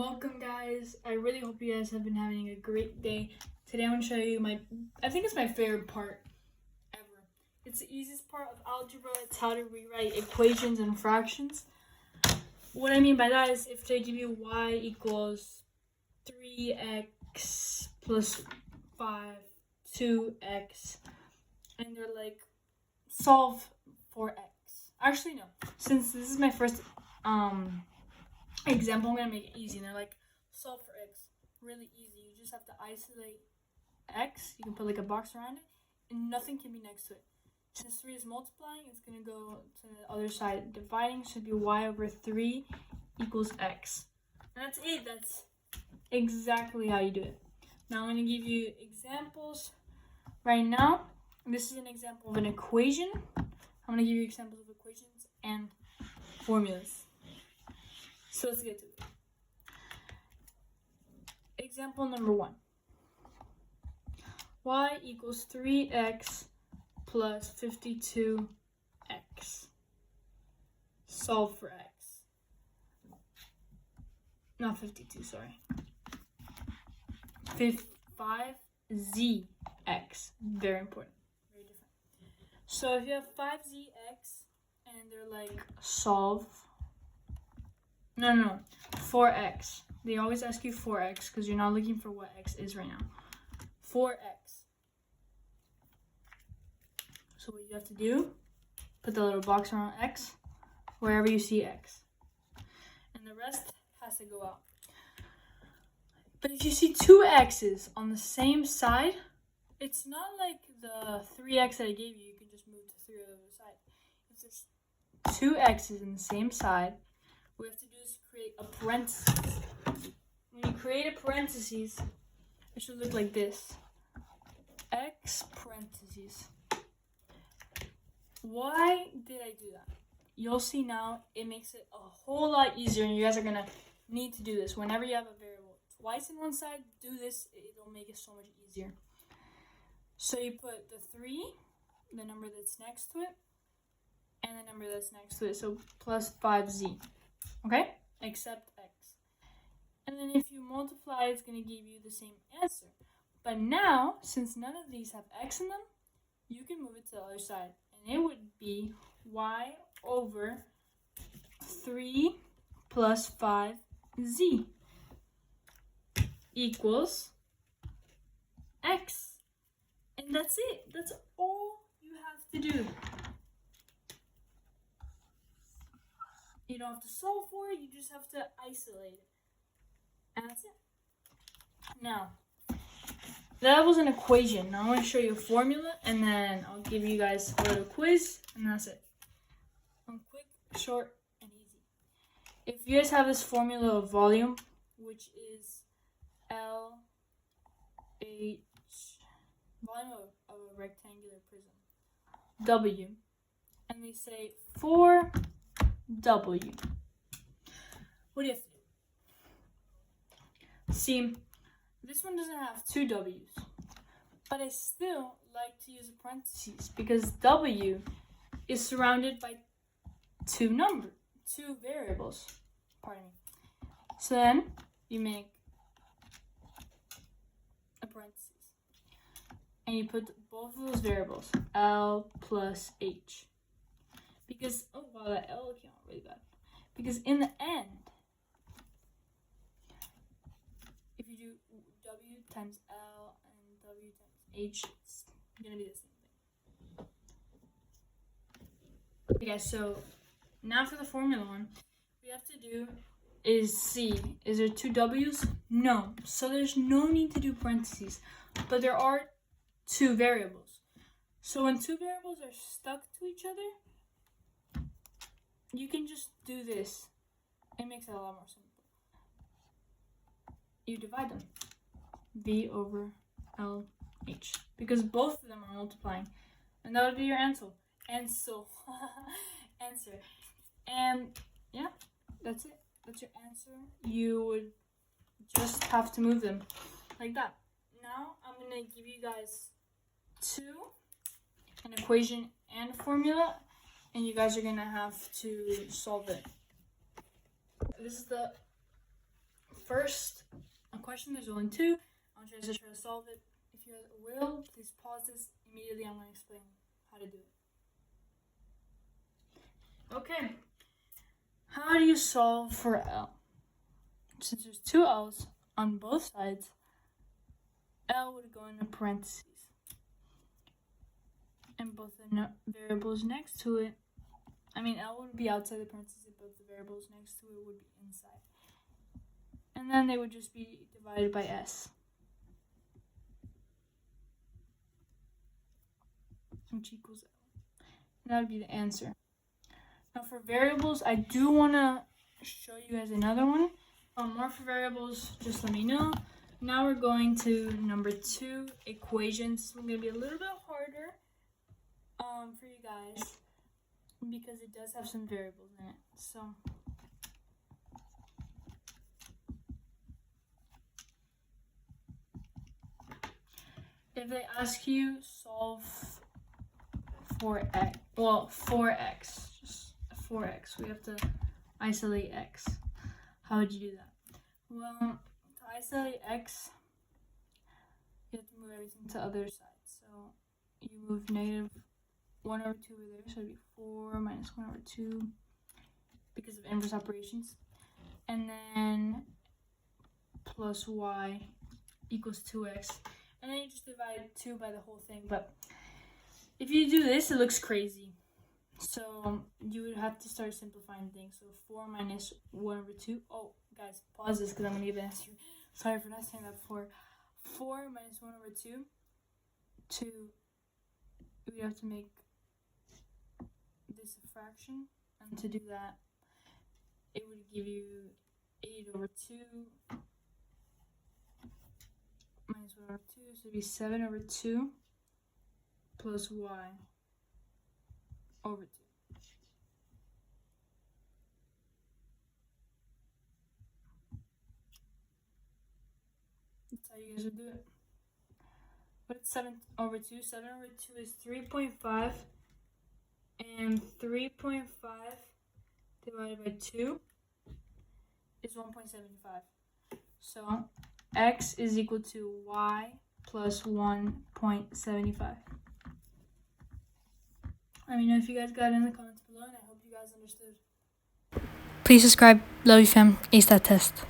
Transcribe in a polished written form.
Welcome guys, I really hope you guys have been having a great day. Today I'm going to show you I think it's my favorite part ever. It's the easiest part of algebra. It's how to rewrite equations and fractions. What I mean by that is if they give you y equals 3x plus 5, 2x, and they're like, solve for x. Actually no, since this is my first example, I'm gonna make it easy. And they're like, solve for x. Really easy. You just have to isolate x. You can put like a box around it, and nothing can be next to it. Since 3 is multiplying, it's gonna go to the other side. Dividing should be y over 3 equals x. And that's it. That's exactly how you do it. Now I'm gonna give you examples right now. This is an example of an equation. I'm gonna give you examples of equations and formulas. So let's get to it. Example number 1. Y equals 3x plus 52x. Solve for x. Not 52, sorry. 5zx. Very important. Very different. So if you have 5zx and they're like, solve. No. 4x. They always ask you 4x because you're not looking for what x is right now. 4x. So what you have to do, put the little box around x wherever you see x. And the rest has to go out. But if you see two x's on the same side, it's not like the 3x that I gave you. You can just move to 3 on the other side. If there's two x's in the same side, what we have to do is create a parenthesis. When you create a parenthesis, it should look like this. X parentheses. Why did I do that? You'll see now it makes it a whole lot easier, and you guys are going to need to do this. Whenever you have a variable twice in one side, do this. It'll make it so much easier. So you put the 3, the number that's next to it, and the number that's next to it. So plus 5z. Okay? Except x. And then if you multiply, it's going to give you the same answer. But now, since none of these have x in them, you can move it to the other side. And it would be y over 3 plus 5z equals x. And that's it. That's all you have to do. You don't have to solve for it, you just have to isolate it. And that's it. Now, that was an equation. Now I'm going to show you a formula, and then I'll give you guys a little quiz, and that's it. Quick, short, and easy. If you guys have this formula of volume, which is LH, volume of a rectangular prism, W, and they say 4W. What do you have to do? See, this one doesn't have two W's, but I still like to use a parentheses because W is surrounded by two variables. Pardon me. So then you make a parentheses, and you put both of those variables, L plus H. Because, oh wow, that L came out really bad. Because in the end, if you do W times L and W times H, it's going to be the same thing. Okay guys, so now for the formula one, what we have to do is see, is there two W's? No. So there's no need to do parentheses. But there are two variables. So when two variables are stuck to each other, you can just do this. It makes it a lot more simple. You divide them. V over LH. Because both of them are multiplying. And that would be your answer. Answer. And yeah, that's it. That's your answer. You would just have to move them like that. Now I'm going to give you guys an equation and a formula, and you guys are going to have to solve it. This is the first question, there's only two. I'll try to solve it. If you will, please pause this immediately. I'm going to explain how to do it. Okay. How do you solve for L? Since there's two L's on both sides, L would go into parentheses. And both the variables next to it, L would be outside the parentheses, but the variables next to it would be inside. And then they would just be divided by S, which equals L. And that would be the answer. Now for variables, I do want to show you guys another one. More for variables, just let me know. Now we're going to number 2, equations. This is going to be a little bit harder for you guys because it does have some variables in it. So if they ask you solve for x, just 4x, we have to isolate x. How would you do that? Well, to isolate x, you have to move everything to the other side. So you move negative 1 over 2 over there, so it'd be 4 minus 1 over 2 because of inverse operations. And then plus y equals 2x. And then you just divide 2 by the whole thing. But if you do this, it looks crazy. So you would have to start simplifying things. So 4 minus 1 over 2. Oh, guys, pause this because I'm going to give an answer. Sorry for not saying that before. 4 minus 1 over 2. We have to make this a fraction. And to do that, it would give you 8 over 2 minus 1 over 2. So it would be 7 over 2 plus y over 2. That's how you guys would do it. But it's 7 over 2. 7 over 2 is 3.5. And 3.5 divided by 2 is 1.75. So x is equal to y plus 1.75. Let me know if you guys got it in the comments below, and I hope you guys understood. Please subscribe. Love you, fam. Ace that test.